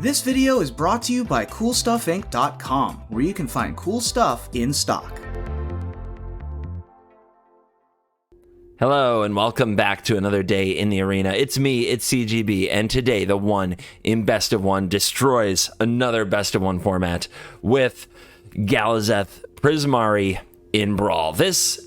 This video is brought to you by CoolStuffInc.com, where you can find cool stuff in stock. Hello and welcome back to another day in the arena. It's me, it's CGB, and today the one in Best of One destroys another Best of One format with GALAZETH Prismari in Brawl. This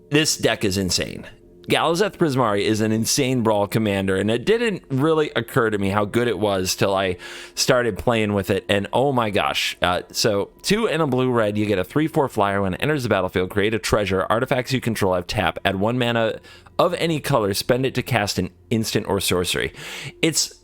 deck is insane. GALAZETH Prismari is an insane Brawl commander, and it didn't really occur to me how good it was till I started playing with it, and oh my gosh. So 2 and a blue-red, you get a 3/4 flyer. When it enters the battlefield, create a treasure. Artifacts you control have tap. Add 1 mana of any color. Spend it to cast an instant or sorcery. It's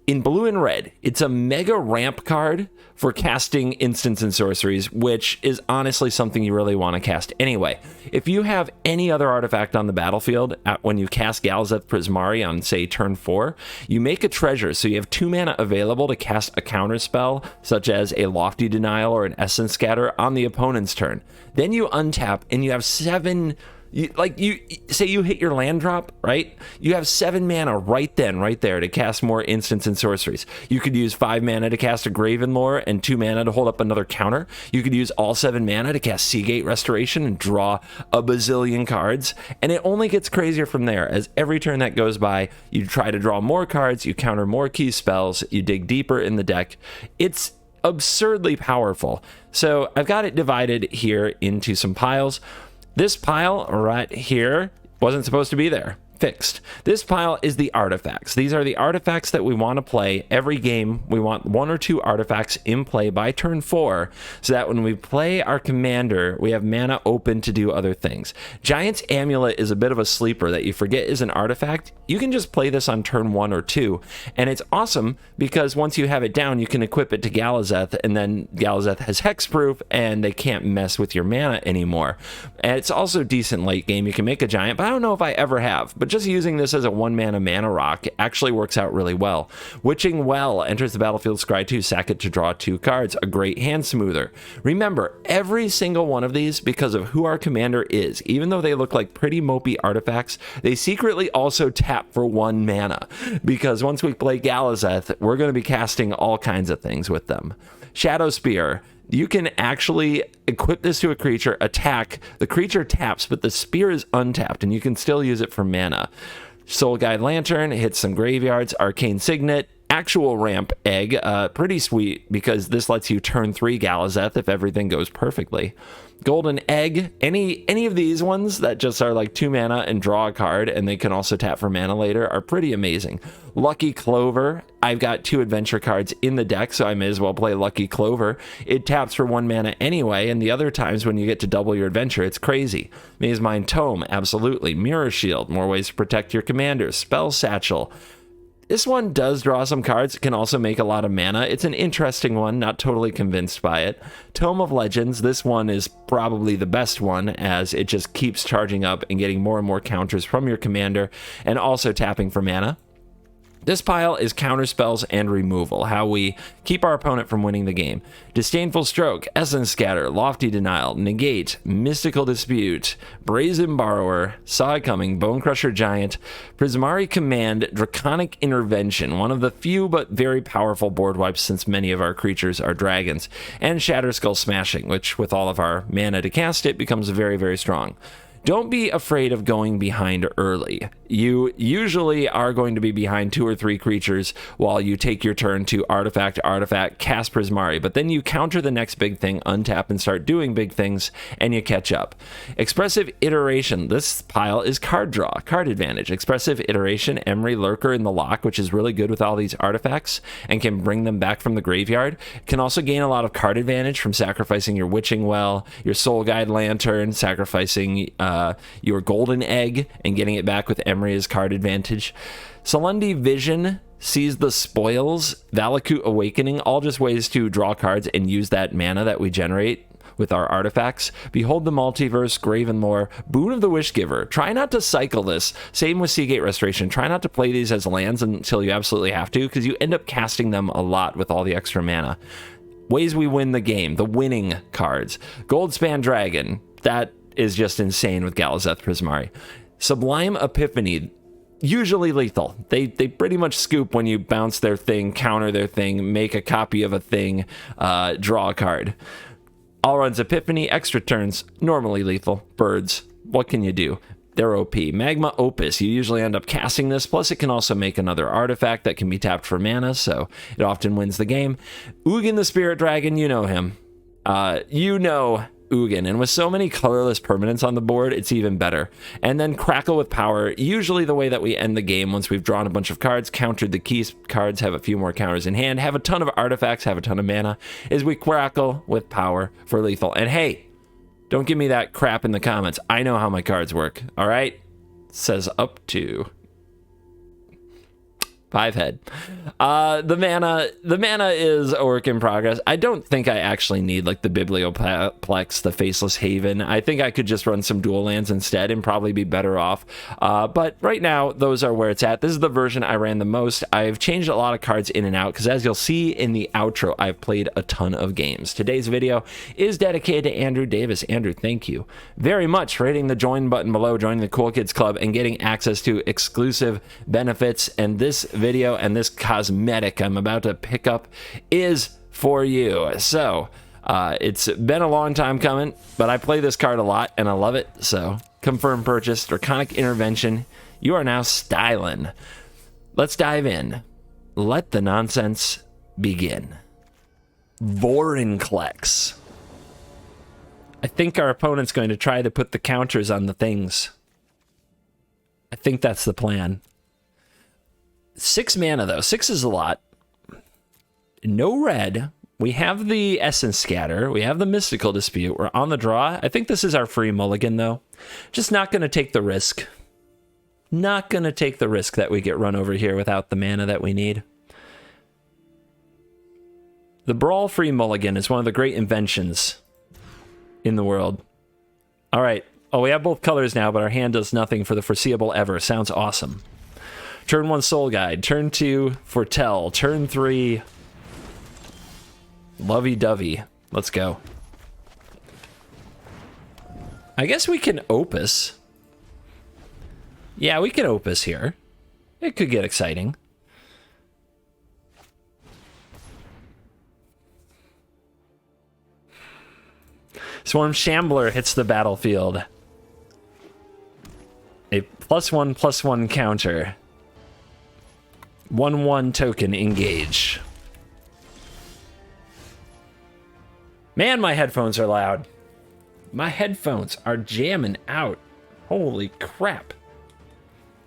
in blue and red. It's a mega ramp card for casting instants and sorceries, which is honestly something you really want to cast anyway. If you have any other artifact on the battlefield, when you cast GALAZETH Prismari on, say, turn 4, you make a treasure, so you have 2 mana available to cast a counterspell, such as a Lofty Denial or an Essence Scatter, on the opponent's turn. Then you untap, and you have 7... You say you hit your land drop, right? You have 7 mana right there to cast more instants and sorceries. You could use 5 mana to cast a Graven Lore and 2 mana to hold up another counter. You could use all 7 mana to cast Seagate Restoration and draw a bazillion cards. And it only gets crazier from there. As every turn that goes by, you try to draw more cards, you counter more key spells, you dig deeper in the deck. It's absurdly powerful. So I've got it divided here into some piles. This pile right here wasn't supposed to be there. Fixed. This pile is the artifacts. These are the artifacts that we want to play every game. We want 1 or 2 artifacts in play by turn 4, so that when we play our commander, we have mana open to do other things. Giant's Amulet is a bit of a sleeper that you forget is an artifact. You can just play this on turn 1 or 2, and it's awesome because once you have it down, you can equip it to GALAZETH, and then GALAZETH has hexproof, and they can't mess with your mana anymore. And it's also decent late game. You can make a giant, but I don't know if I ever have. But just using this as a 1 mana rock actually works out really well. Witching Well enters the battlefield, scry 2, sack it to draw 2 cards. A great hand smoother. Remember, every single one of these, because of who our commander is, even though they look like pretty mopey artifacts, they secretly also tap for 1 mana. Because once we play GALAZETH, we're going to be casting all kinds of things with them. Shadow Spear. You can actually equip this to a creature, attack, the creature taps, but the spear is untapped, and you can still use it for mana. Soul Guide Lantern hits some graveyards. Arcane Signet, actual ramp egg, pretty sweet because this lets you turn 3 GALAZETH if everything goes perfectly. Golden Egg, any of these ones that just are like 2 mana and draw a card, and they can also tap for mana later, are pretty amazing. Lucky Clover, I've got 2 adventure cards in the deck, so I may as well play Lucky Clover. It taps for 1 mana anyway, and the other times when you get to double your adventure, it's crazy. Maze Mind Tome, absolutely. Mirror Shield, more ways to protect your commanders. Spell Satchel. This one does draw some cards, can also make a lot of mana. It's an interesting one, not totally convinced by it. Tome of Legends, this one is probably the best one, as it just keeps charging up and getting more and more counters from your commander, and also tapping for mana. This pile is Counterspells and Removal, how we keep our opponent from winning the game. Disdainful Stroke, Essence Scatter, Lofty Denial, Negate, Mystical Dispute, Brazen Borrower, Saw It Coming, Bonecrusher Giant, Prismari Command, Draconic Intervention, one of the few but very powerful board wipes since many of our creatures are dragons, and Shatterskull Smashing, which with all of our mana to cast it becomes very, very strong. Don't be afraid of going behind early. You usually are going to be behind 2 or 3 creatures while you take your turn to artifact, cast Prismari, but then you counter the next big thing, untap, and start doing big things, and you catch up. Expressive Iteration. This pile is card draw, card advantage. Expressive Iteration, Emery Lurker in the lock, which is really good with all these artifacts and can bring them back from the graveyard. Can also gain a lot of card advantage from sacrificing your Witching Well, your Soul Guide Lantern, sacrificing your Golden Egg, and getting it back with Emery's card advantage. Solundi Vision, Seize the Spoils, Valakut Awakening, all just ways to draw cards and use that mana that we generate with our artifacts. Behold the Multiverse, Graven Lore, Boon of the Wishgiver. Try not to cycle this. Same with Seagate Restoration. Try not to play these as lands until you absolutely have to, because you end up casting them a lot with all the extra mana. Ways we win the game, the winning cards. Goldspan Dragon, that is just insane with GALAZETH Prismari. Sublime Epiphany. usually lethal. They pretty much scoop when you bounce their thing, counter their thing, make a copy of a thing, draw a card. All runs Epiphany, extra turns, normally lethal. Birds, what can you do? They're OP. Magma Opus, you usually end up casting this, plus it can also make another artifact that can be tapped for mana, so it often wins the game. Ugin the Spirit Dragon, you know him. You know Ugin, and with so many colorless permanents on the board, it's even better. And then Crackle with Power, usually the way that we end the game once we've drawn a bunch of cards, countered the key cards, have a few more counters in hand, have a ton of artifacts, have a ton of mana, is we Crackle with Power for lethal. And hey, don't give me that crap in the comments. I know how my cards work, all right? Says up to 5 head. The mana is a work in progress. I don't think I actually need like the Biblioplex, the Faceless Haven. I think I could just run some dual lands instead and probably be better off. But right now, those are where it's at. This is the version I ran the most. I've changed a lot of cards in and out because as you'll see in the outro, I've played a ton of games. Today's video is dedicated to Andrew Davis. Andrew, thank you very much for hitting the join button below, joining the Cool Kids Club, and getting access to exclusive benefits. And this video and this cosmetic I'm about to pick up is for you. So it's been a long time coming, but I play this card a lot and I love it. So confirm purchase, Draconic Intervention. You are now styling. Let's dive in. Let the nonsense begin. Vorinclex. I think our opponent's going to try to put the counters on the things. I think that's the plan. 6 mana, though. 6 is a lot. No red. We have the Essence Scatter. We have the Mystical Dispute. We're on the draw. I think this is our free mulligan, though. Just not going to take the risk. Not going to take the risk that we get run over here without the mana that we need. The Brawl free mulligan is one of the great inventions in the world. All right. Oh, we have both colors now, but our hand does nothing for the foreseeable ever. Sounds awesome. Turn 1, Soul Guide. Turn 2, Foretell. Turn 3, Lovey-Dovey. Let's go. I guess we can Opus. Yeah, we can Opus here. It could get exciting. Swarm Shambler hits the battlefield. A +1/+1 counter. 1/1 token engage. Man, my headphones are loud. My headphones are jamming out. Holy crap.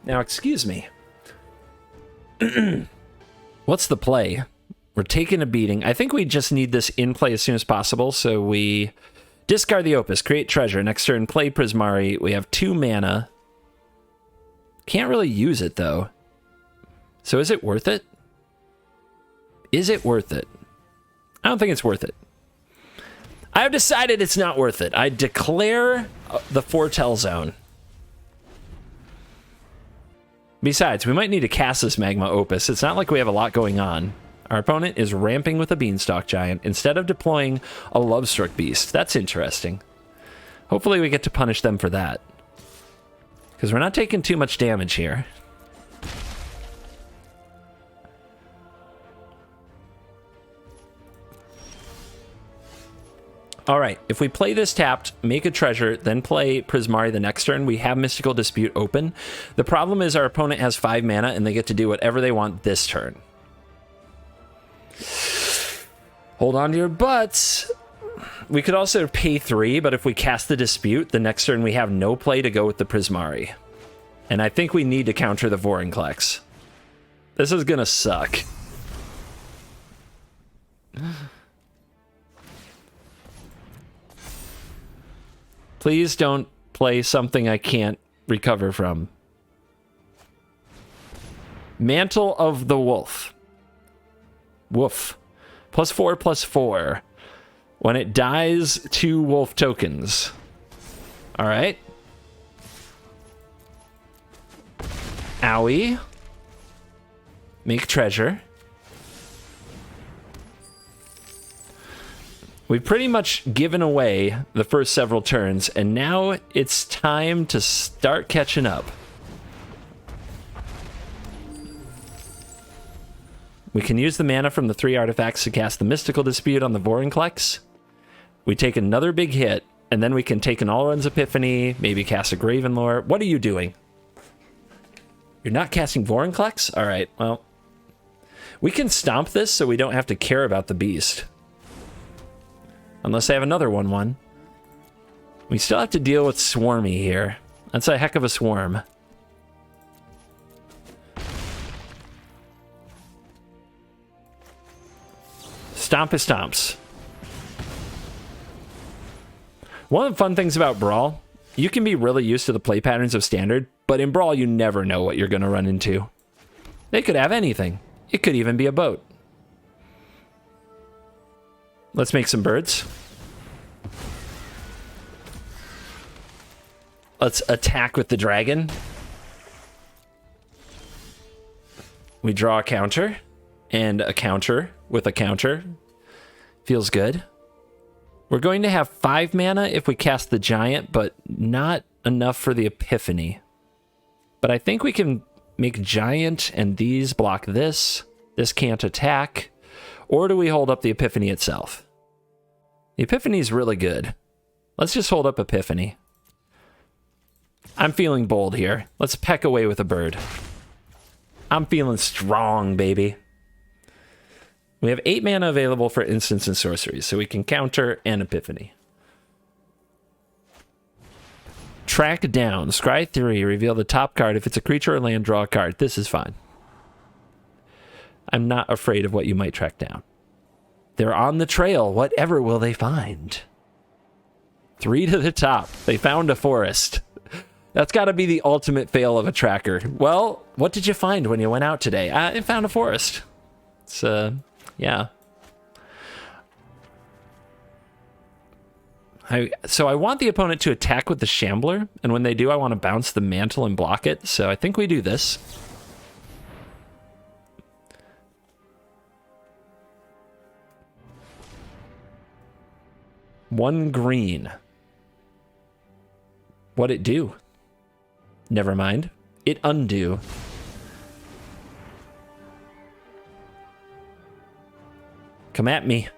Now, excuse me. What's the play? We're taking a beating. I think we just need this in play as soon as possible, so we discard the Opus, create treasure. Next turn, play Prismari. We have 2 mana. Can't really use it, though. So is it worth it? Is it worth it? I don't think it's worth it. I've decided it's not worth it. I declare the Foretell Zone. Besides, we might need to cast this Magma Opus. It's not like we have a lot going on. Our opponent is ramping with a Beanstalk Giant instead of deploying a Lovestruck Beast. That's interesting. Hopefully we get to punish them for that. Because we're not taking too much damage here. All right, if we play this tapped, make a treasure, then play Prismari the next turn, we have Mystical Dispute open. The problem is our opponent has 5 mana and they get to do whatever they want this turn. Hold on to your butts. We could also pay 3, but if we cast the Dispute, the next turn we have no play to go with the Prismari. And I think we need to counter the Vorinclex. This is gonna suck. Please don't play something I can't recover from. Mantle of the Wolf. Woof. +4/+4. When it dies, 2 wolf tokens. All right. Owie. Make treasure. We've pretty much given away the first several turns, and now it's time to start catching up. We can use the mana from the 3 artifacts to cast the Mystical Dispute on the Vorinclex. We take another big hit, and then we can take an All-Run's Epiphany, maybe cast a Gravenlore. What are you doing? You're not casting Vorinclex? All right, well. We can stomp this so we don't have to care about the beast. Unless I have another 1/1. We still have to deal with Swarmy here. That's a heck of a swarm. Stomp his stomps. One of the fun things about Brawl, you can be really used to the play patterns of Standard, but in Brawl you never know what you're going to run into. They could have anything. It could even be a boat. Let's make some birds. Let's attack with the dragon. We draw a counter, and a counter with a counter. Feels good. We're going to have 5 mana if we cast the giant, but not enough for the Epiphany. But I think we can make giant, and these block this. This can't attack. Or do we hold up the Epiphany itself? The Epiphany is really good. Let's just hold up Epiphany. I'm feeling bold here. Let's peck away with a bird. I'm feeling strong, baby. We have 8 mana available for instants and sorceries, so we can counter and Epiphany. Track down. Scry 3. Reveal the top card. If it's a creature or land, draw a card. This is fine. I'm not afraid of what you might track down. They're on the trail. Whatever will they find? 3 to the top. They found a forest. That's got to be the ultimate fail of a tracker. Well, what did you find when you went out today? I found a forest. It's, yeah. So I want the opponent to attack with the Shambler, and when they do, I want to bounce the Mantle and block it. So I think we do this. One green. What'd it do? Never mind. It undo. Come at me.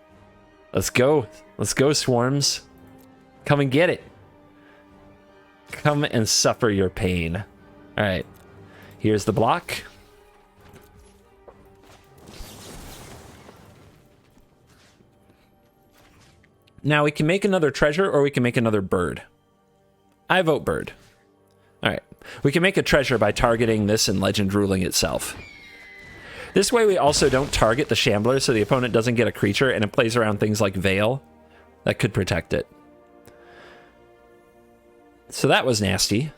Let's go. Let's go, swarms. Come and get it. Come and suffer your pain. All right. Here's the block. Now we can make another treasure or we can make another bird. I vote bird. All right. We can make a treasure by targeting this and legend ruling itself. This way we also don't target the Shambler so the opponent doesn't get a creature and it plays around things like Veil that could protect it. So that was nasty.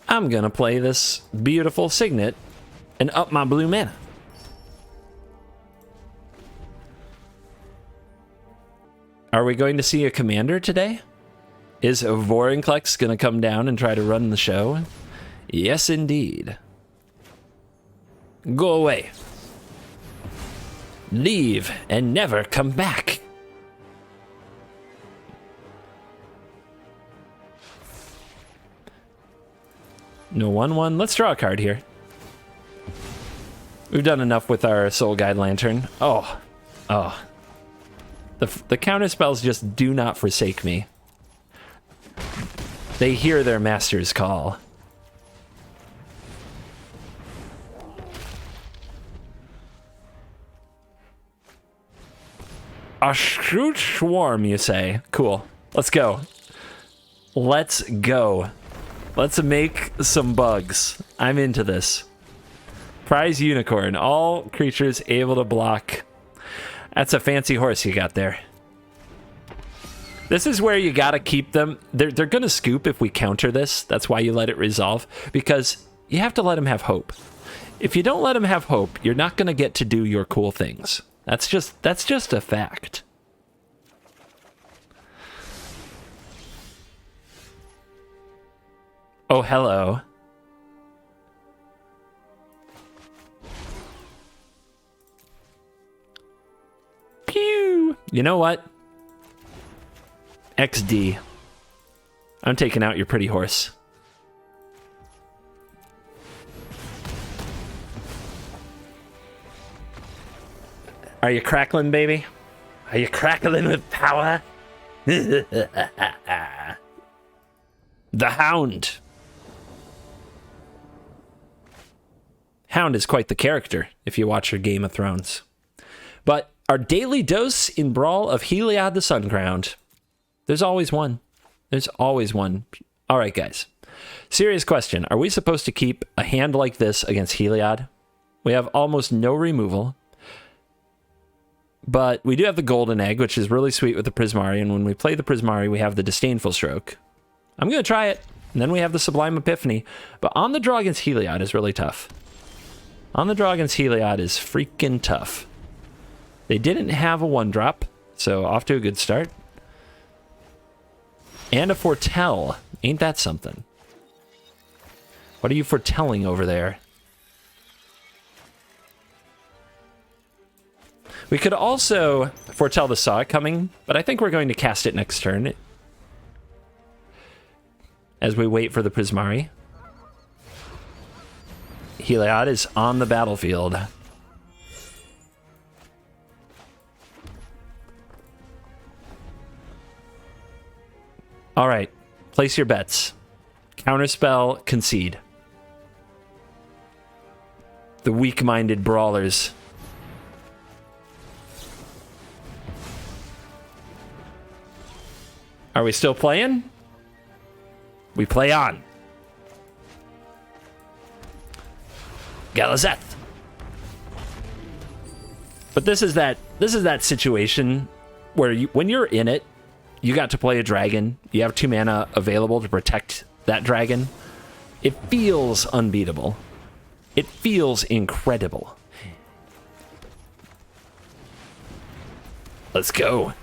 I'm gonna play this beautiful Signet and up my blue mana. Are we going to see a commander today? Is Vorinclex going to come down and try to run the show? Yes, indeed. Go away. Leave and never come back. No 1/1. Let's draw a card here. We've done enough with our Soul Guide Lantern. Oh. The counterspells just do not forsake me. They hear their master's call. A shoot swarm, you say? Cool. Let's go. Let's go. Let's make some bugs. I'm into this. Prize Unicorn. All creatures able to block. That's a fancy horse you got there. This is where you gotta keep them. They're gonna scoop if we counter this. That's why you let it resolve. Because you have to let them have hope. If you don't let them have hope, you're not gonna get to do your cool things. That's just a fact. Oh, hello. Pew! You know what? XD. I'm taking out your pretty horse. Are you crackling, baby? Are you crackling with power? The Hound. Hound is quite the character if you watch your Game of Thrones. But our daily dose in Brawl of Heliod the Suncrowned. There's always one. There's always one. All right, guys. Serious question. Are we supposed to keep a hand like this against Heliod? We have almost no removal. But we do have the Golden Egg, which is really sweet with the Prismari. And when we play the Prismari, we have the Disdainful Stroke. I'm going to try it. And then we have the Sublime Epiphany. But on the draw against Heliod is really tough. On the draw against Heliod is freaking tough. They didn't have a 1-drop, so off to a good start. And a Foretell. Ain't that something? What are you foretelling over there? We could also foretell the Saw It coming, but I think we're going to cast it next turn. As we wait for the Prismari. Heliod is on the battlefield. All right, place your bets. Counterspell, concede. The weak-minded brawlers. Are we still playing? We play on. Galazeth. But this is that situation where when you're in it, you got to play a dragon. You have 2 mana available to protect that dragon. It feels unbeatable. It feels incredible. Let's go.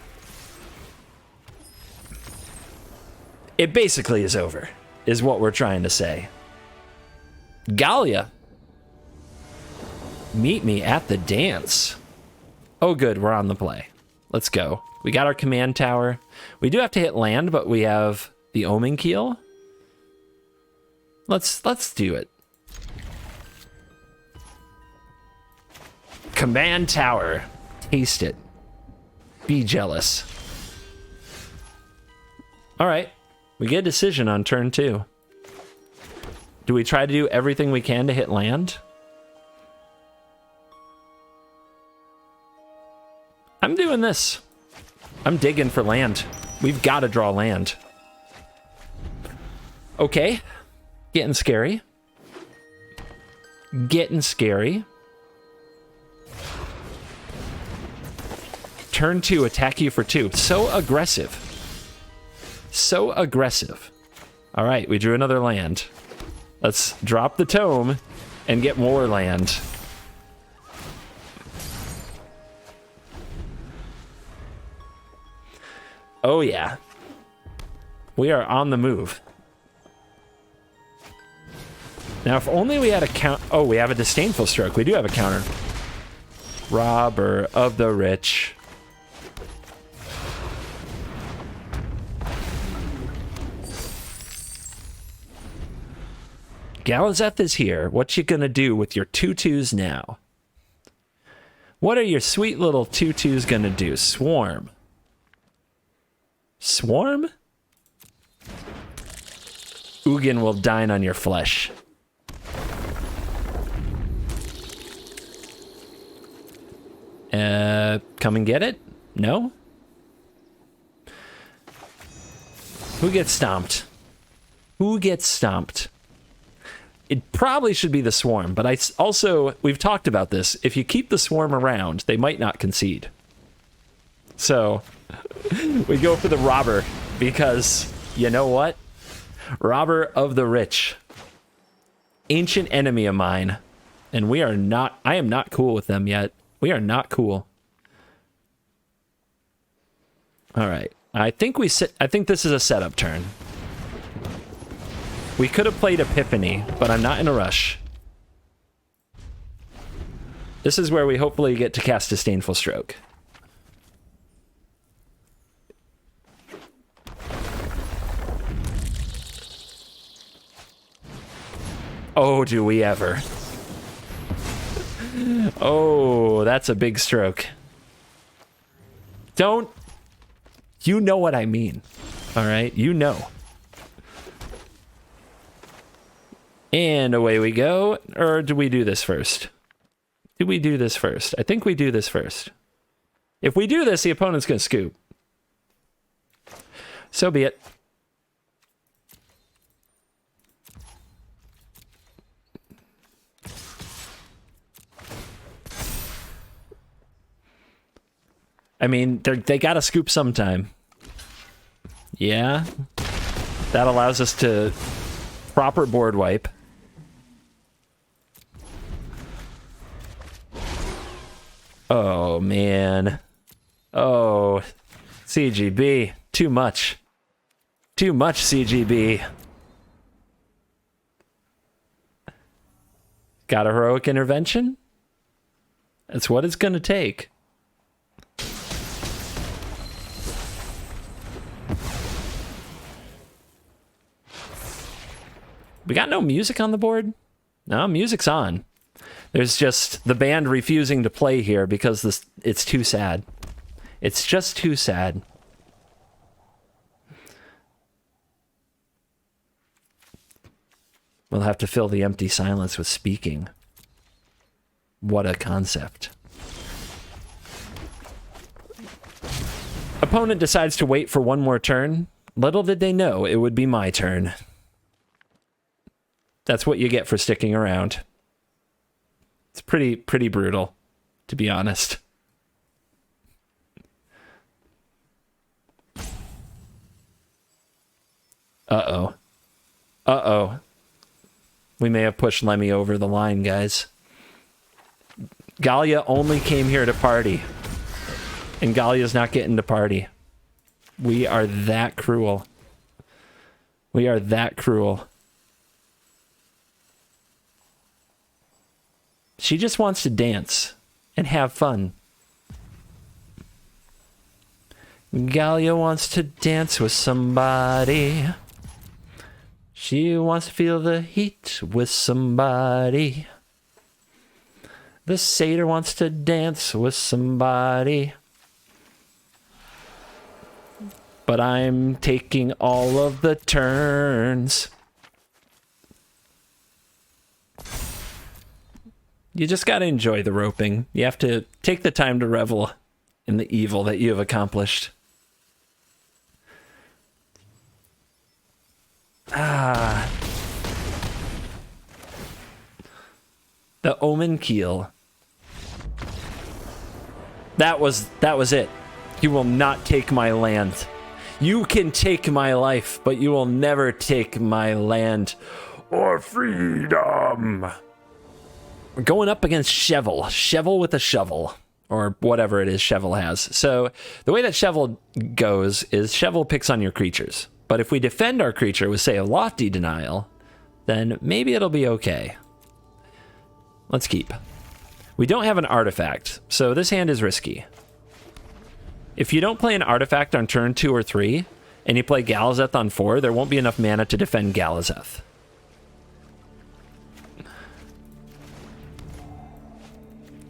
It basically is over, is what we're trying to say. Gallia. Meet me at the dance. Oh, good. We're on the play. Let's go. We got our command tower. We do have to hit land, but we have the Omen Keel. Let's do it. Command tower. Taste it. Be jealous. All right. We get a decision on turn 2. Do we try to do everything we can to hit land? I'm doing this. I'm digging for land. We've got to draw land. Okay. Getting scary. Getting scary. Turn 2, attack you for 2. So aggressive. So aggressive. All right, we drew another land. Let's drop the tome and get more land. Oh yeah. We are on the move. Now, if only we had a count... Oh, we have a Disdainful Stroke. We do have a counter. Robber of the rich. Galazeth is here. What you gonna do with your 2/2s now? What are your sweet little 2/2s gonna do? Swarm. Swarm? Ugin will dine on your flesh. Come and get it? No? Who gets stomped? Who gets stomped? It probably should be the Swarm, but we've talked about this. If you keep the Swarm around, they might not concede. So, we go for the Robber, because, you know what? Robber of the rich. Ancient enemy of mine. And I am not cool with them yet. We are not cool. All right. I think this is a setup turn. We could have played Epiphany, but I'm not in a rush. This is where we hopefully get to cast Disdainful Stroke. Oh, do we ever. Oh, that's a big stroke. Don't. You know what I mean. All right? You know. And away we go. Or do we do this first? Do we do this first? I think we do this first. If we do this, the opponent's going to scoop. So be it. I mean, they got to scoop sometime. Yeah. That allows us to proper board wipe. Oh, man. Oh, CGB. Too much. Too much, CGB. Got a heroic intervention? That's what it's going to take. We got no music on the board? No, music's on. There's just the band refusing to play here because it's too sad. It's just too sad. We'll have to fill the empty silence with speaking. What a concept. Opponent decides to wait for one more turn. Little did they know it would be my turn. That's what you get for sticking around. It's pretty brutal, to be honest. Uh-oh. Uh-oh. We may have pushed Lemmy over the line, guys. Gallia only came here to party. And Gallia's not getting to party. We are that cruel. We are that cruel. She just wants to dance and have fun. Gallia wants to dance with somebody. She wants to feel the heat with somebody. The satyr wants to dance with somebody. But I'm taking all of the turns. You just gotta enjoy the roping. You have to take the time to revel in the evil that you have accomplished. Ah. The Omen Keel. That was it. You will not take my land. You can take my life, but you will never take my land or freedom. We're going up against Shevel. Shevel with a shovel. Or whatever it is Shevel has. So the way that Shevel goes is Shevel picks on your creatures. But if we defend our creature with, say, a Lofty Denial, then maybe it'll be okay. Let's keep. We don't have an artifact, so this hand is risky. If you don't play an artifact on turn 2 or 3, and you play Galazeth on 4, there won't be enough mana to defend Galazeth.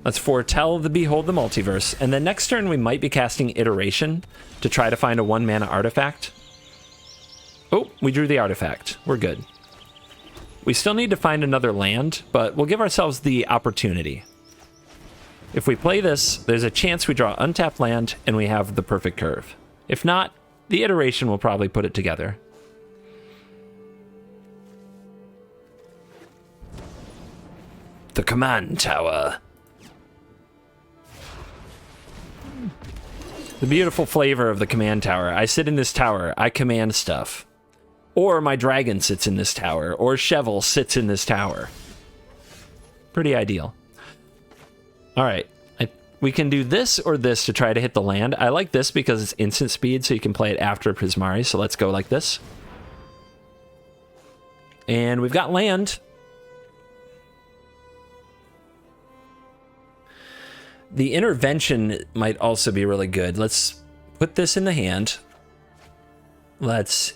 Let's foretell the Behold the Multiverse, and then next turn we might be casting Iteration to try to find a 1-mana artifact. Oh, we drew the artifact. We're good. We still need to find another land, but we'll give ourselves the opportunity. If we play this, there's a chance we draw untapped land and we have the perfect curve. If not, the Iteration will probably put it together. The Command Tower. The beautiful flavor of the command tower. I sit in this tower. I command stuff. Or my dragon sits in this tower. Or Shevel sits in this tower. Pretty ideal. All right. We can do this or this to try to hit the land. I like this because it's instant speed, so you can play it after Prismari. So let's go like this. And we've got land. The intervention might also be really good. Let's put this in the hand. Let's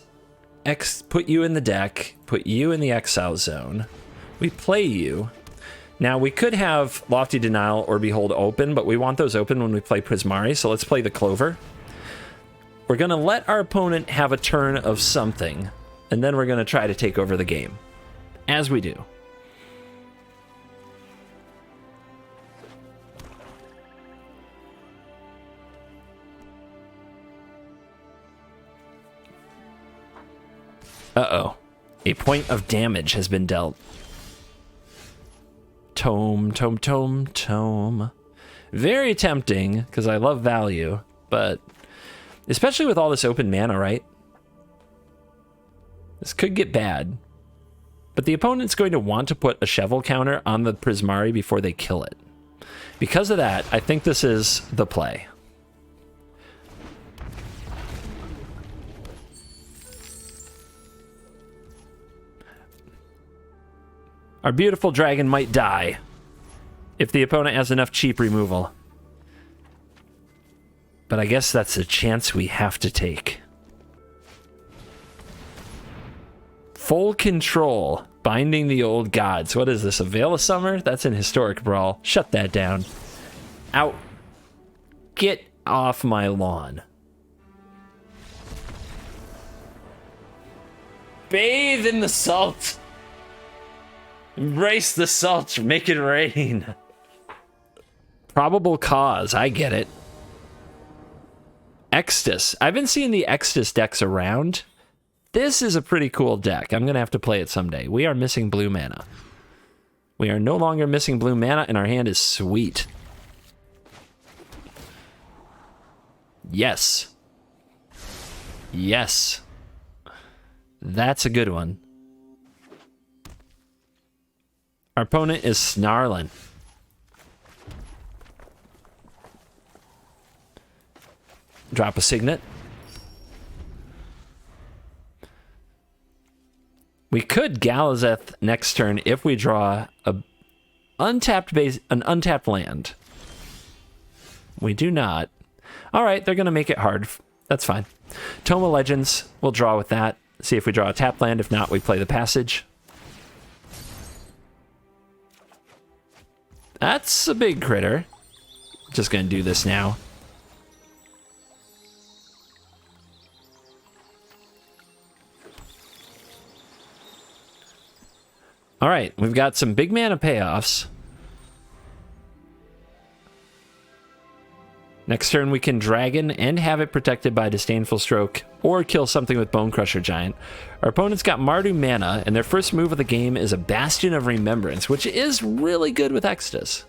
put you in the deck, put you in the exile zone. We play you. Now, we could have Lofty Denial or Behold open, but we want those open when we play Prismari, so let's play the Clover. We're going to let our opponent have a turn of something, and then we're going to try to take over the game, as we do. Uh-oh. A point of damage has been dealt. Tome, tome, tome, tome. Very tempting, because I love value, but especially with all this open mana, right? This could get bad. But the opponent's going to want to put a Shovel counter on the Prismari before they kill it. Because of that, I think this is the play. Our beautiful dragon might die if the opponent has enough cheap removal. But I guess that's a chance we have to take. Full Control, Binding the Old Gods. What is this, a Veil of Summer? That's an historic Brawl. Shut that down. Out. Get off my lawn. Bathe in the salt. Embrace the salt, make it rain. Probable Cause, I get it. Exitus. I've been seeing the Exitus decks around. This is a pretty cool deck. I'm going to have to play it someday. We are missing blue mana. We are no longer missing blue mana, and our hand is sweet. Yes. Yes. That's a good one. Our opponent is snarling. Drop a Signet. We could Galazeth next turn if we draw an untapped land. We do not. All right, they're going to make it hard. That's fine. Tome of Legends, we'll draw with that. See if we draw a tap land. If not, we play the Passage. That's a big critter. Just gonna do this now. All right, we've got some big mana payoffs. Next turn we can Dragon and have it protected by Disdainful Stroke, or kill something with Bone Crusher Giant. Our opponent's got Mardu mana, and their first move of the game is a Bastion of Remembrance, which is really good with Exitus.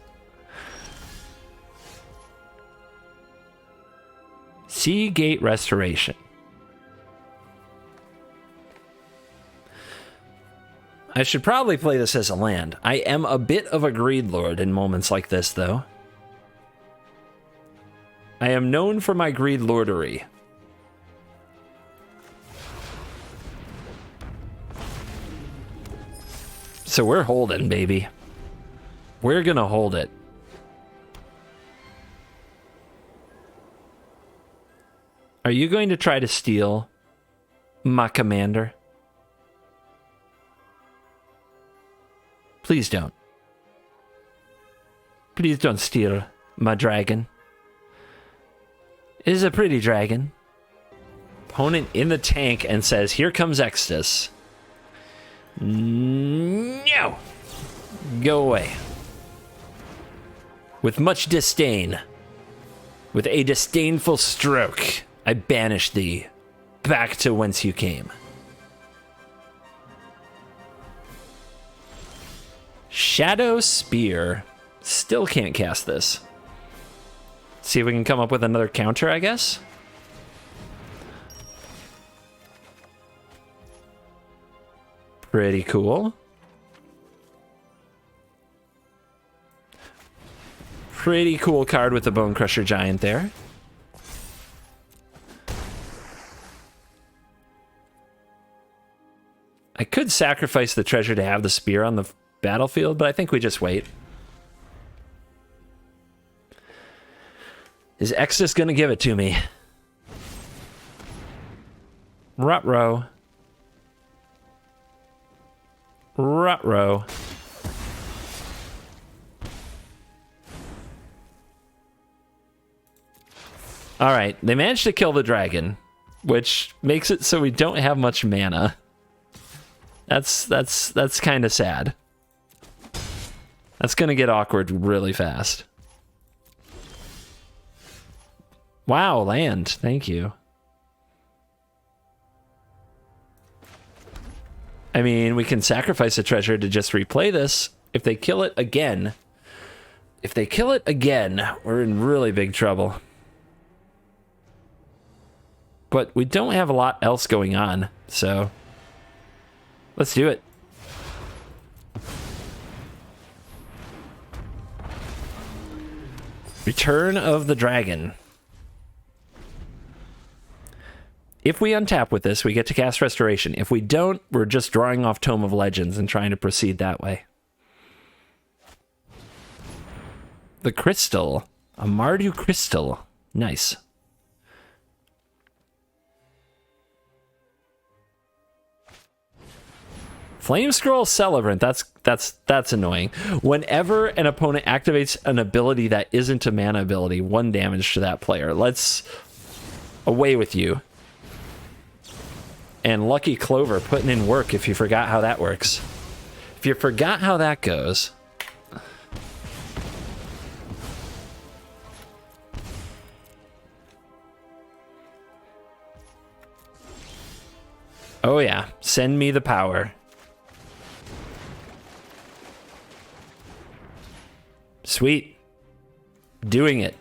Seagate Restoration. I should probably play this as a land. I am a bit of a greed lord in moments like this, though. I am known for my greed lordery. So we're holding, baby. We're gonna hold it. Are you going to try to steal my commander? Please don't. Please don't steal my dragon. It is a pretty dragon. Opponent in the tank and says, here comes Exitus. No! Go away. With much disdain, with a disdainful stroke, I banish thee back to whence you came. Shadow Spear. Still can't cast this. See if we can come up with another counter, I guess. Pretty cool. Pretty cool card with the Bone Crusher Giant there. I could sacrifice the treasure to have the spear on the battlefield, but I think we just wait. Is Exitus gonna give it to me? Ruh-roh. Ruh-roh. All right, they managed to kill the dragon, which makes it so we don't have much mana. That's kind of sad. That's gonna get awkward really fast. Wow, land. Thank you. I mean, we can sacrifice a treasure to just replay this. If they kill it again, we're in really big trouble. But we don't have a lot else going on, so let's do it. Return of the Dragon. If we untap with this, we get to cast Restoration. If we don't, we're just drawing off Tome of Legends and trying to proceed that way. The Crystal. A Mardu Crystal. Nice. Flame Scroll Celebrant. That's annoying. Whenever an opponent activates an ability that isn't a mana ability, 1 damage to that player. Let's away with you. And Lucky Clover putting in work if you forgot how that works. If you forgot how that goes. Oh yeah, send me the power. Sweet. Doing it.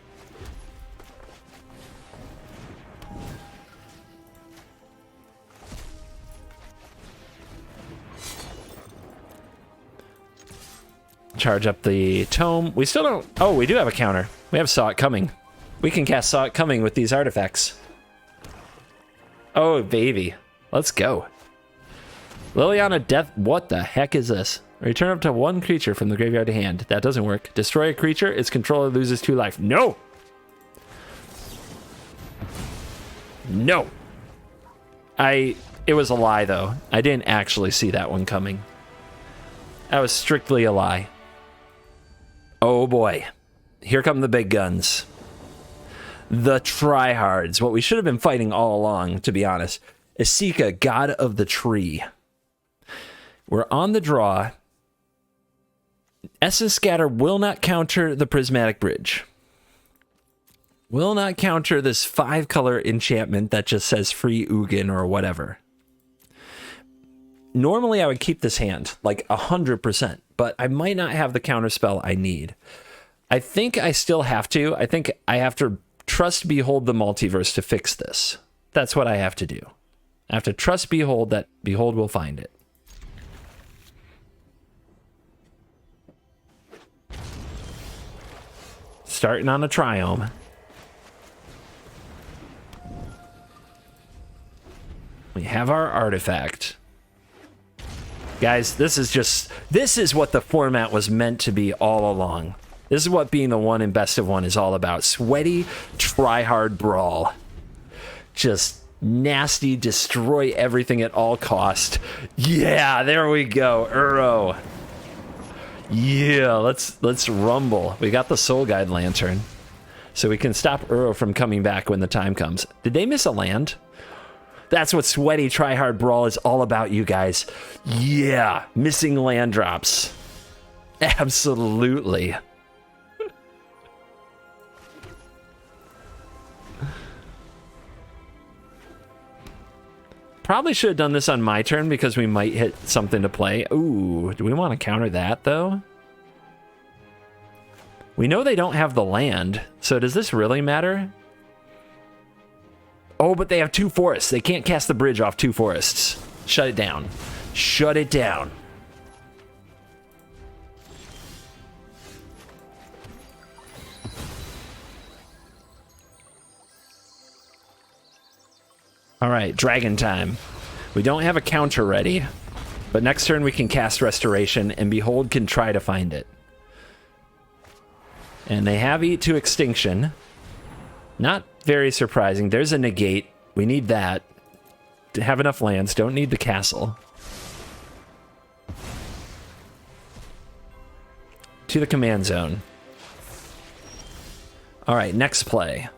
Charge up the tome. We still don't... Oh, we do have a counter. We have Saw It Coming. We can cast Saw It Coming with these artifacts. Oh, baby. Let's go. Liliana Death... What the heck is this? Return up to 1 creature from the graveyard to hand. That doesn't work. Destroy a creature. Its controller loses 2 life. No! No! It was a lie, though. I didn't actually see that one coming. That was strictly a lie. Oh boy. Here come the big guns. The tryhards. What we should have been fighting all along, to be honest. Isika, God of the Tree. We're on the draw. Essence Scatter will not counter the Prismatic Bridge. Will not counter this 5-color enchantment that just says free Ugin or whatever. Normally I would keep this hand, like 100%, but I might not have the counterspell I need. I think I still have to. I think I have to trust Behold the Multiverse to fix this. That's what I have to do. I have to trust Behold that Behold will find it. Starting on a Triome. We have our artifact. Guys, this is what the format was meant to be all along. This is what being the 1 in best of 1 is all about. Sweaty, try-hard brawl. Just nasty, destroy everything at all cost. Yeah, there we go. Uro. Yeah, let's rumble. We got the Soul Guide Lantern. So we can stop Uro from coming back when the time comes. Did they miss a land? That's what sweaty try-hard brawl is all about, you guys. Yeah, missing land drops. Absolutely. Probably should have done this on my turn because we might hit something to play. Ooh, do we want to counter that, though? We know they don't have the land, so does this really matter? Oh, but they have 2 forests. They can't cast the bridge off 2 forests. Shut it down. Shut it down. All right, dragon time. We don't have a counter ready, but next turn we can cast Restoration, and Behold can try to find it. And they have Eat to Extinction. Not very surprising. There's a negate. We need that. To have enough lands. Don't need the castle. To the command zone. All right, next play.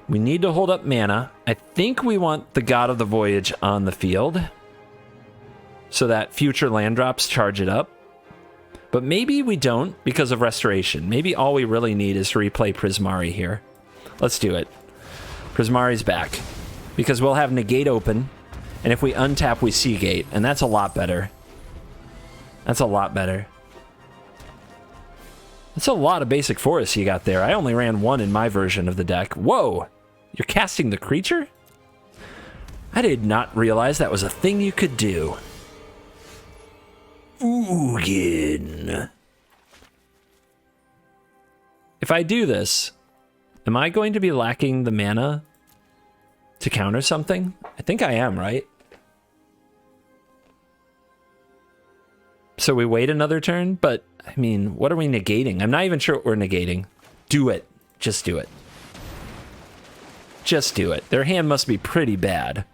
We need to hold up mana. I think we want the God of the Voyage on the field so that future land drops charge it up. But maybe we don't because of Restoration. Maybe all we really need is to replay Prismari here. Let's do it. Prismari's back. Because we'll have Negate open, and if we untap, we Seagate, and that's a lot better. That's a lot better. That's a lot of basic forests you got there. I only ran one in my version of the deck. Whoa! You're casting the creature? I did not realize that was a thing you could do. Ugin. If I do this, am I going to be lacking the mana to counter something? I think I am, right? So we wait another turn, but I mean, what are we negating? I'm not even sure what we're negating. Do it. Just do it. Just do it. Their hand must be pretty bad.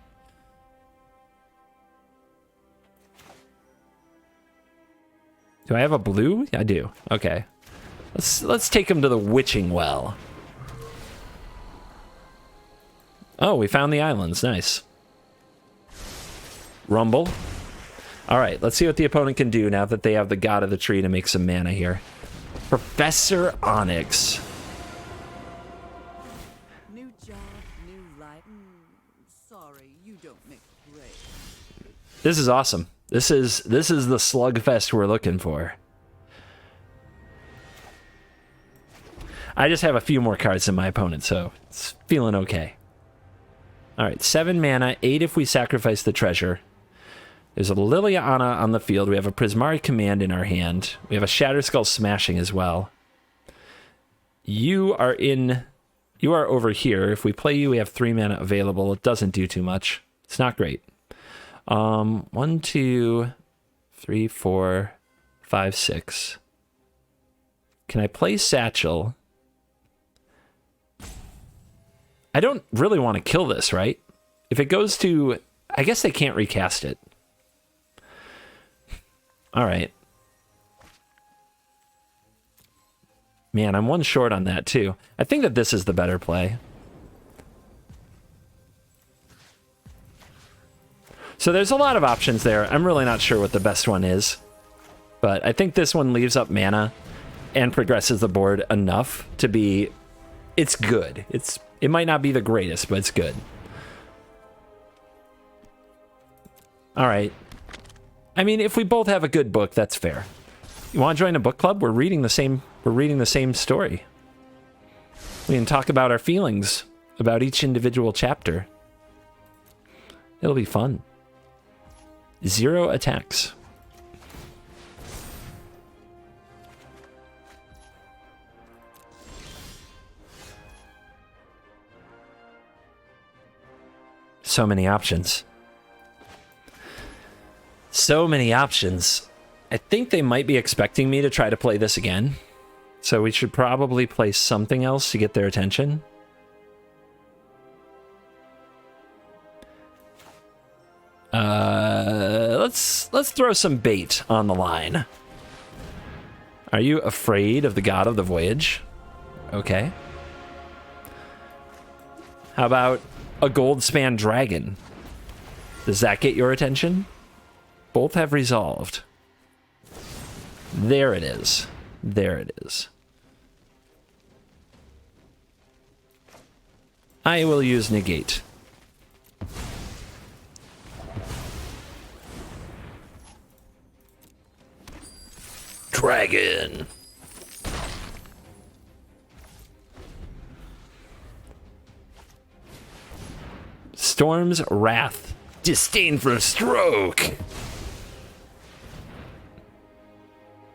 Do I have a blue? I do. Okay. Let's take him to the witching well. Oh, we found the islands. Nice. Rumble. All right, let's see what the opponent can do now that they have the God of the Tree to make some mana here. Professor Onyx. New job, new life. Sorry, you don't make great. This is awesome. This is the slugfest we're looking for. I just have a few more cards than my opponent, so it's feeling okay. All right, 7 mana, 8 if we sacrifice the treasure. There's a Liliana on the field. We have a Prismari Command in our hand. We have a Shatterskull Smashing as well. You are over here. If we play you, we have 3 mana available. It doesn't do too much. It's not great. 1, 2, 3, 4, 5, 6. Can I play Satchel? I don't really want to kill this, right? If it goes to... I guess they can't recast it. All right. Man, I'm 1 short on that, too. I think that this is the better play. So there's a lot of options there. I'm really not sure what the best one is. But I think this one leaves up mana and progresses the board enough to be... It's good. It might not be the greatest, but it's good. All right. I mean, if we both have a good book, that's fair. You want to join a book club? We're reading the same story. We can talk about our feelings about each individual chapter. It'll be fun. 0 attacks. So many options. So many options. I think they might be expecting me to try to play this again. So we should probably play something else to get their attention. Let's throw some bait on the line. Are you afraid of the God of the Voyage? Okay. How about a Goldspan Dragon? Does that get your attention? Both have resolved. There it is. There it is. I will use negate. Dragon. Storm's Wrath. Disdain for a stroke.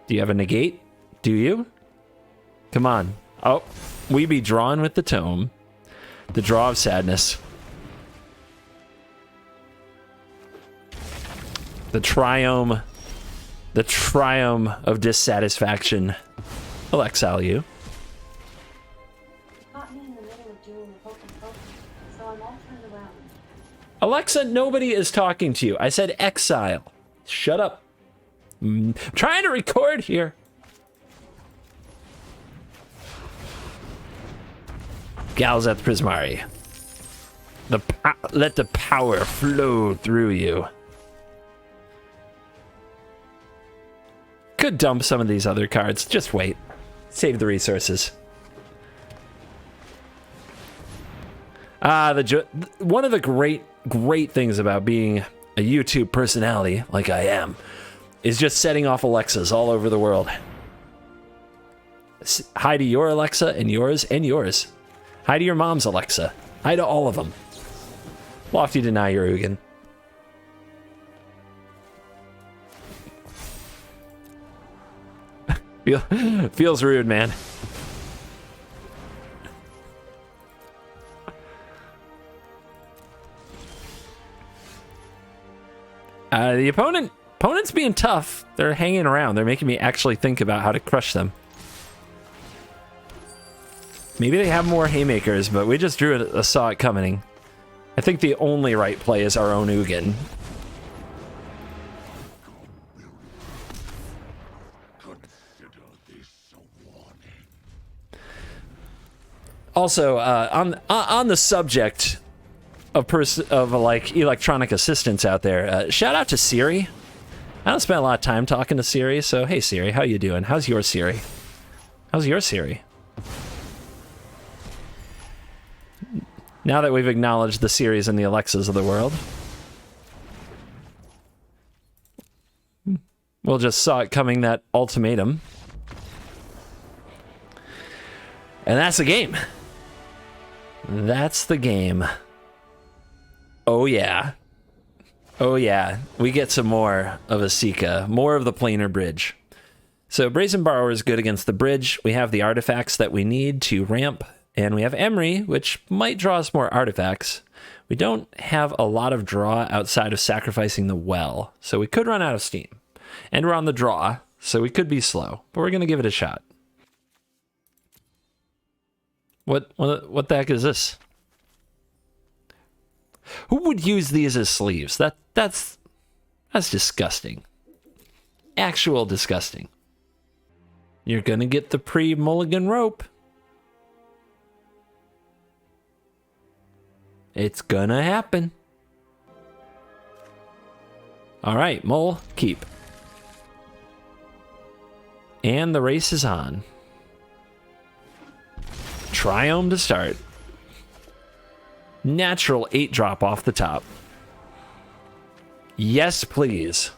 Do you have a negate? Do you? Come on. Oh, we be drawn with the tome. The draw of sadness. The triumph. The triumph of dissatisfaction. I'll exile you. Caught me in the middle of doing the hocus pocus, so I'm all turned around. Alexa, nobody is talking to you. I said exile. Shut up. I'm trying to record here. Galazeth Prismari. Let the power flow through you. Could dump some of these other cards. Just wait. Save the resources. One of the great things about being a YouTube personality, like I am, is just setting off Alexas all over the world. Hi to your Alexa, and yours, and yours. Hi to your mom's Alexa. Hi to all of them. Lofty deny your Ugin. Feels rude, man. The opponent's being tough. They're hanging around. They're making me actually think about how to crush them. Maybe they have more haymakers, but we just drew a saw it coming. I think the only right play is our own Ugin. Also, on the subject of like electronic assistants out there, shout out to Siri. I don't spend a lot of time talking to Siri, so hey Siri, how you doing? How's your Siri? How's your Siri? Now that we've acknowledged the Siris and the Alexas of the world, we'll just saw it coming, that ultimatum. And that's the game. That's the game. Oh yeah. Oh yeah. We get some more of Isika, more of the planar bridge. So Brazen Borrower is good against the bridge. We have the artifacts that we need to ramp. And we have Emery, which might draw us more artifacts. We don't have a lot of draw outside of sacrificing the well, so we could run out of steam. And we're on the draw, so we could be slow, but we're going to give it a shot. What the heck is this? Who would use these as sleeves? That's disgusting. Actual disgusting. You're going to get the pre-mulligan rope. It's gonna happen. All right, Mole, keep. And the race is on. Triome to start. Natural 8-drop off the top. Yes, please.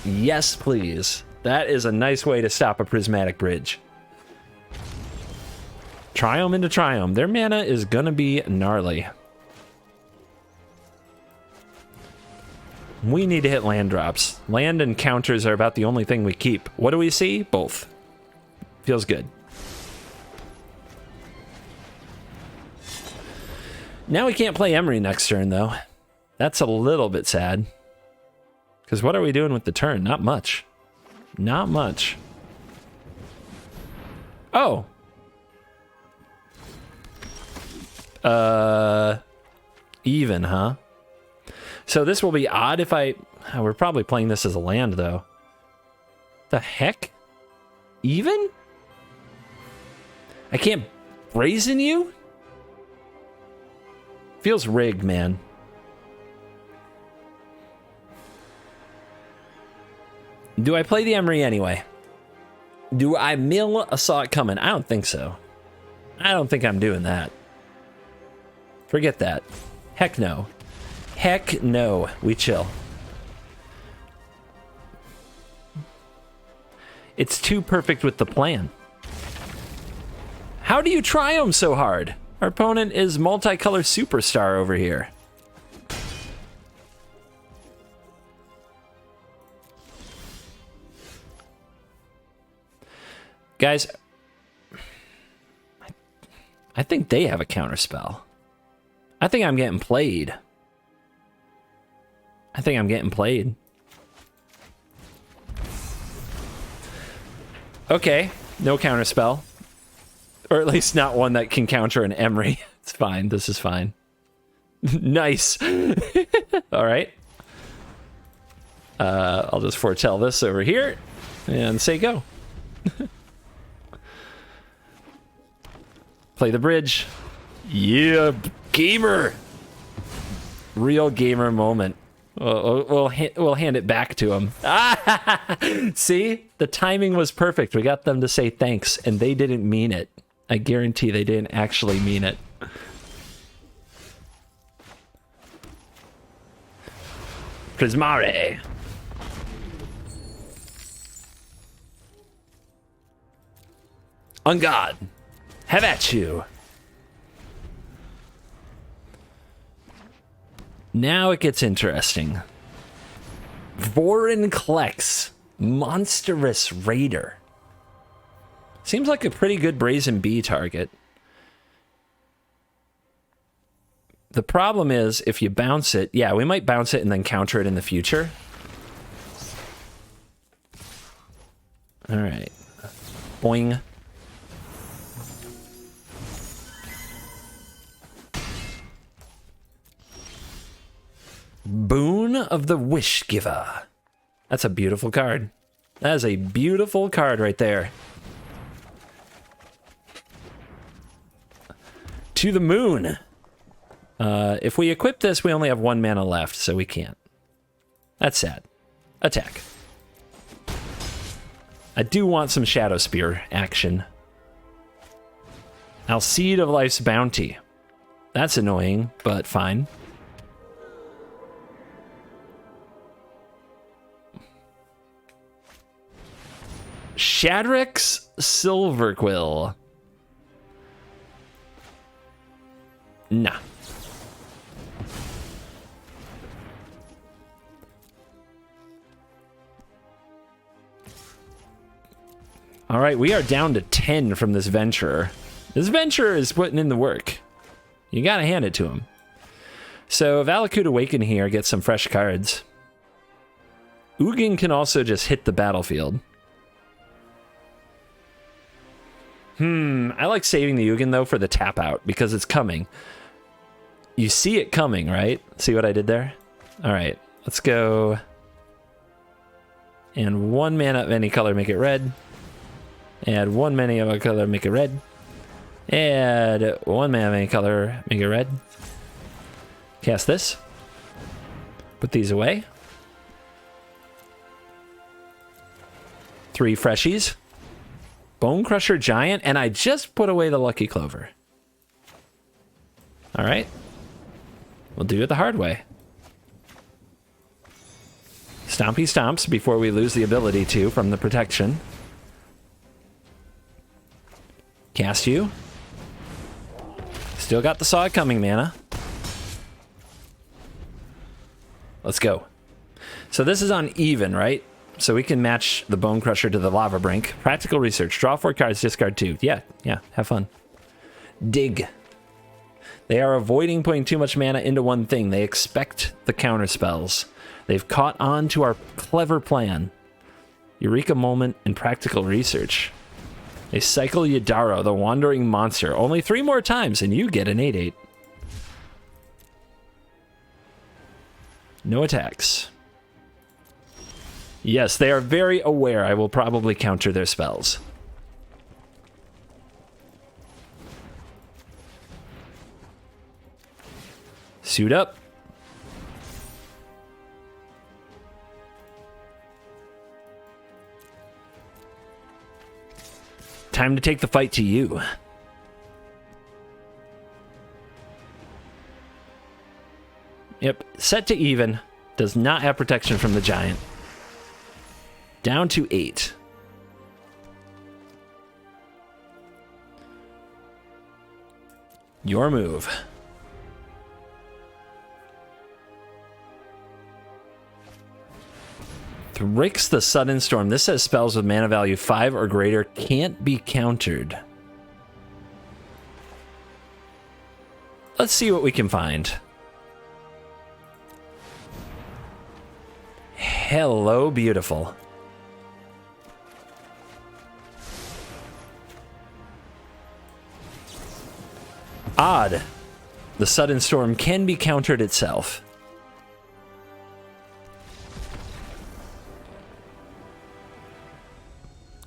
Yes, please. That is a nice way to stop a prismatic bridge. Triome into Triome. Their mana is gonna be gnarly. We need to hit land drops. Land and counters are about the only thing we keep. What do we see? Both. Feels good. Now we can't play Emery next turn, though. That's a little bit sad. Because what are we doing with the turn? Not much. Not much. Oh. Even, huh? So this will be odd if I... Oh, we're probably playing this as a land, though. The heck? Even? I can't brazen you? Feels rigged, man. Do I play the Emery anyway? Do I mill a Saw It Coming? I don't think so. I don't think I'm doing that. Forget that. Heck no. Heck no, we chill. It's too perfect with the plan. How do you Triome so hard? Our opponent is multicolor superstar over here. Guys, I think they have a counterspell. I think I'm getting played. I think I'm getting played. Okay, no counterspell. Or at least not one that can counter an Emery. It's fine, this is fine. Nice. All right. I'll just foretell this over here and say go. Play the bridge. Yeah, gamer. Real gamer moment. We'll hand it back to him. See? The timing was perfect. We got them to say thanks, and they didn't mean it. I guarantee they didn't actually mean it. Prismari. On God. Have at you. Now it gets interesting. Vorinclex, Monstrous Raider. Seems like a pretty good Brazen Bee target. The problem is, if you bounce it, yeah, we might bounce it and then counter it in the future. All right. Boing. Boon of the Wish Giver. That's a beautiful card. That is a beautiful card right there. To the moon. If we equip this, we only have 1 mana left, so we can't. That's sad. Attack. I do want some Shadow Spear action. Alseid of Life's Bounty. That's annoying, but fine. Shadrix Silverquill. Nah. All right, we are down to 10 from this Venturer. This Venturer is putting in the work. You gotta hand it to him. So Valakut Awaken here gets some fresh cards. Ugin can also just hit the battlefield. I like saving the Ugin, though, for the tap out, because it's coming. You see it coming, right? See what I did there? All right, let's go. And 1 mana of any color, make it red. Add 1 mana of a color, make it red. Add 1 mana of any color, make it red. Cast this. Put these away. 3 freshies. Bone Crusher Giant, and I just put away the Lucky Clover. All right. We'll do it the hard way. Stompy stomps before we lose the ability to from the protection. Cast you. Still got the Saw coming mana. Let's go. So this is on even, right? So we can match the Bone Crusher to the Lava Brink. Practical Research. Draw 4 cards, discard 2. Yeah, have fun. Dig. They are avoiding putting too much mana into one thing. They expect the counterspells. They've caught on to our clever plan. Eureka Moment and Practical Research. They cycle Yadaro, the Wandering Monster. Only 3 more times and you get an 8/8. No attacks. Yes, they are very aware I will probably counter their spells. Suit up. Time to take the fight to you. Yep, set to even. Does not have protection from the giant. Down to 8. Your move. Thrix the Sudden Storm. This says spells with mana value 5 or greater can't be countered. Let's see what we can find. Hello, beautiful. Odd. The Sudden Storm can be countered itself.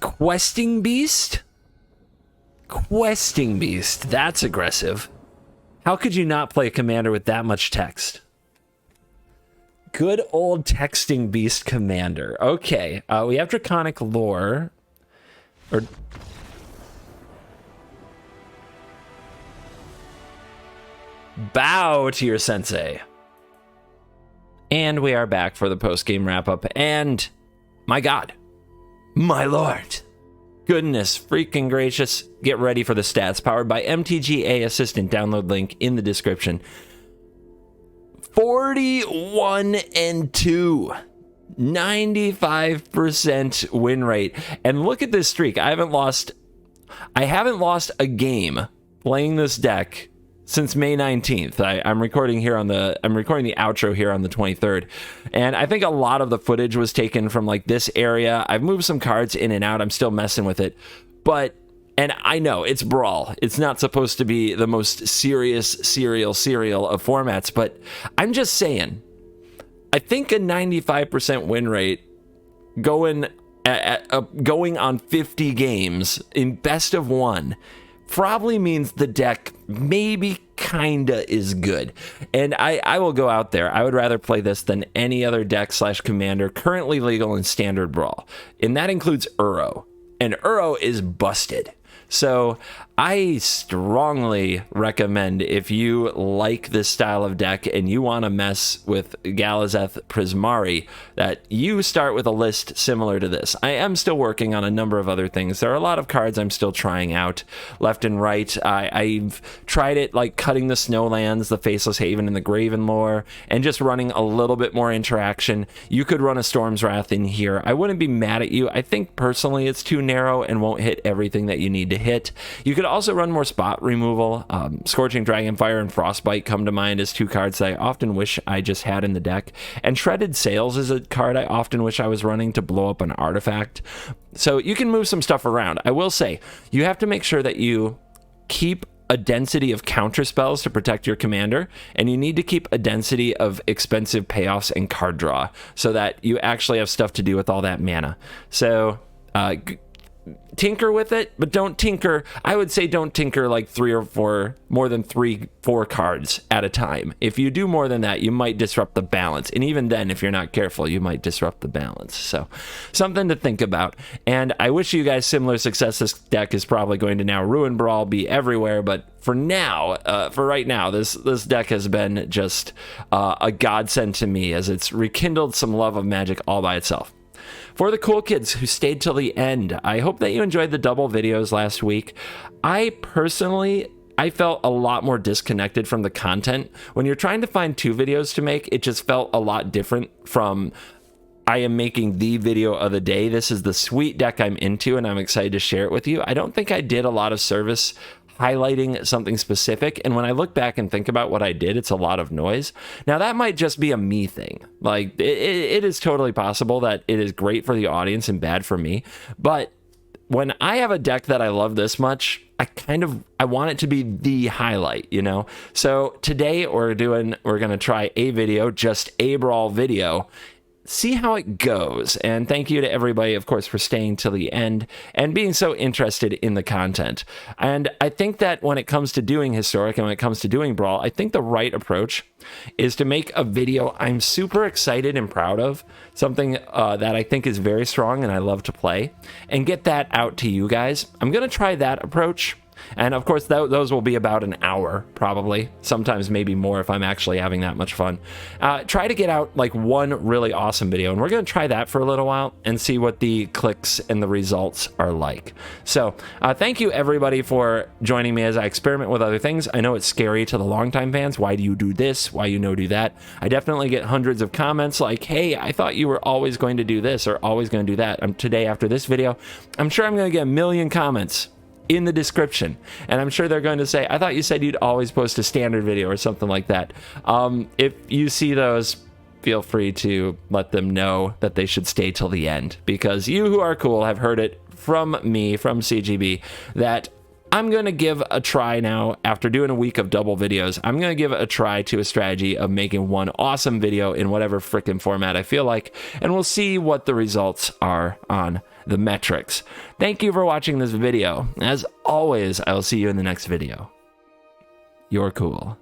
Questing Beast? Questing Beast. That's aggressive. How could you not play a commander with that much text? Good old texting beast commander. Okay, we have Draconic Lore. Or bow to your sensei. And we are back for the post-game wrap-up. And my God, my Lord, goodness freaking gracious, get ready for the stats powered by MTGA Assistant. Download link in the description. 41-2, 95% win rate. And look at this streak. I haven't lost a game playing this deck since May 19th. I'm recording the outro here on the 23rd. And I think a lot of the footage was taken from like this area. I've moved some cards in and out. I'm still messing with it. And I know it's Brawl. It's not supposed to be the most serious cereal of formats, but I'm just saying, I think a 95% win rate going on 50 games in best of one probably means the deck maybe kinda is good. And I will go out there. I would rather play this than any other deck / commander currently legal in standard Brawl. And that includes Uro. And Uro is busted. So I strongly recommend, if you like this style of deck and you want to mess with GALAZETH Prismari, that you start with a list similar to this. I am still working on a number of other things. There are a lot of cards I'm still trying out left and right. I've tried it like cutting the Snowlands, the Faceless Haven, and the Graven Lore, and just running a little bit more interaction. You could run a Storm's Wrath in here. I wouldn't be mad at you. I think personally it's too narrow and won't hit everything that you need to hit. You could also run more spot removal. Scorching Dragonfire and Frostbite come to mind as two cards that I often wish I just had in the deck. And Shredded Sails is a card I often wish I was running to blow up an artifact. So you can move some stuff around. I will say, you have to make sure that you keep a density of counterspells to protect your commander, and you need to keep a density of expensive payoffs and card draw so that you actually have stuff to do with all that mana. So, tinker with it, but don't tinker. I would say don't tinker like more than 3-4 cards at a time. If you do more than that, you might disrupt the balance. And even then, if you're not careful, you might disrupt the balance. So something to think about. And I wish you guys similar success. This deck is probably going to now ruin Brawl, be everywhere. But for now, for right now, this deck has been just a godsend to me, as it's rekindled some love of Magic all by itself. For the cool kids who stayed till the end, I hope that you enjoyed the double videos last week. I felt a lot more disconnected from the content. When you're trying to find 2 videos to make, it just felt a lot different from I am making the video of the day. This is the sweet deck I'm into, and I'm excited to share it with you. I don't think I did a lot of service highlighting something specific, and when I look back and think about what I did, it's a lot of noise. Now that might just be a me thing. Like it is totally possible that it is great for the audience and bad for me, but when I have a deck that I love this much, I want it to be the highlight, you know? So today we're gonna try a video, just a Brawl video, see how it goes. And thank you to everybody, of course, for staying till the end and being so interested in the content. And I think that when it comes to doing Historic and when it comes to doing Brawl, I think the right approach is to make a video I'm super excited and proud of, something that I think is very strong and I love to play, and get that out to you guys. I'm going to try that approach. And of course, those will be about an hour, probably. Sometimes maybe more if I'm actually having that much fun. Try to get out like one really awesome video. And we're going to try that for a little while and see what the clicks and the results are like. So thank you, everybody, for joining me as I experiment with other things. I know it's scary to the longtime fans. Why do you do this? Why you do that? I definitely get hundreds of comments like, hey, I thought you were always going to do this or always going to do that. Today, after this video, I'm sure I'm going to get a million comments in the description, and I'm sure they're going to say, I thought you said you'd always post a standard video or something like that. If you see those, feel free to let them know that they should stay till the end, because you who are cool have heard it from me, from CGB, that I'm going to give a try now. After doing a week of double videos, I'm going to give a try to a strategy of making one awesome video in whatever frickin' format I feel like, and we'll see what the results are on the metrics. Thank you for watching this video. As always, I will see you in the next video. you're cool.